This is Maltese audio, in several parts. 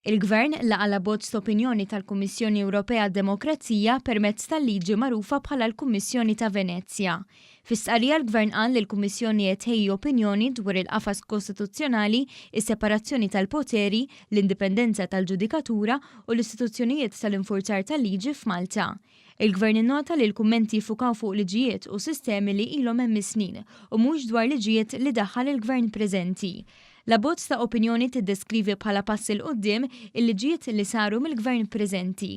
Il-Gvern laqa l-abbozz ta' opinjoni tal-Kummissjoni Ewropea Demokrazija permezz tal-liġi magħrufa bħala l-Kummissjoni ta' Venezja. Fis-stqarrija l-Gvern qal li l-Kummissjoni qed tħejji opinjoni dwar il-qafas kostituzzjonali, is-separazzjoni tal-poteri, l-indipendenza tal-ġudikatura u l-istituzzjonijiet tal-infurzar tal-liġi f'Malta. Il-Gvern innota li l-kummenti jfukaw fuq liġijiet u sistemi li ilhom hemm snin u mhux dwar liġijiet li daħħal il-Gvern preżenti. L-abbozz ta' opinjoni tiddeskrivi bħala pass il qudiem il-liġijiet li saru mill-Gvern preżenti.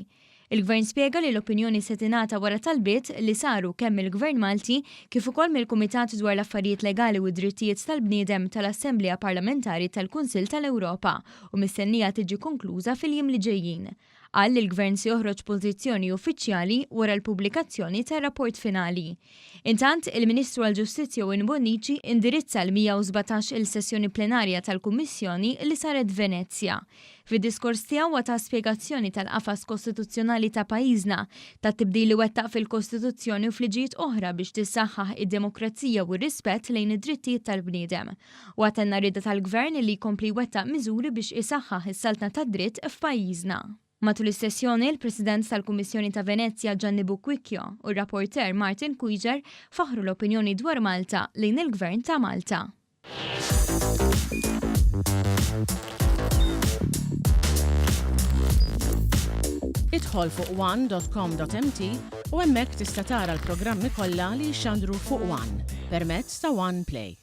Il-Gvern spjega li l-opinjoni se tingħata wara talbiet li saru kemm il-Gvern Malti kif ukoll mill-Kumitat dwar l-Affarijiet Legali u d-Drittijiet tal-Bniedem tal-Assemblea Parlamentari tal-Kunsill tal-Ewropa u mistennija tiġi konkluża fil-jiem li ġejjin. Qal li l-Gvern se joħroġ pożizzjoni uffiċjali wara l-pubblikazzjoni tar-rapport finali. Intant, il-Ministru għall-Ġustizzja Win Bonnici indirizza l-117 il-sessjoni plenarja tal-Kummissjoni li saret Venezja. Fid-diskors tiegħu ta' spjegazzjoni tal-qafas kostituzzjonali ta' pajjiżna ta' tibdil li wettaq fil-Kostituzzjoni u fliġijiet oħra biex tissaħħaħ id-demokrazija u r-rispett lejn id-drittijiet tal-bniedem. U għatenna rida tal-Gvern li jkompli wettaq miżuri biex isaħħaħ is-saltna tad-dritt f'pajjiżna. Matul is-sessjoni, il-President tal-Kummissjoni ta' Venezja Gianni Bucquicchio u r-rapporter Martin Kwiġer faħru l-opinjoni dwar Malta lejn il-Gvern ta' Malta. Idħol fuq one.com.mt u hemmhekk tista' tara l-programmi kollha li jxandru fuq One permezz ta' One Play.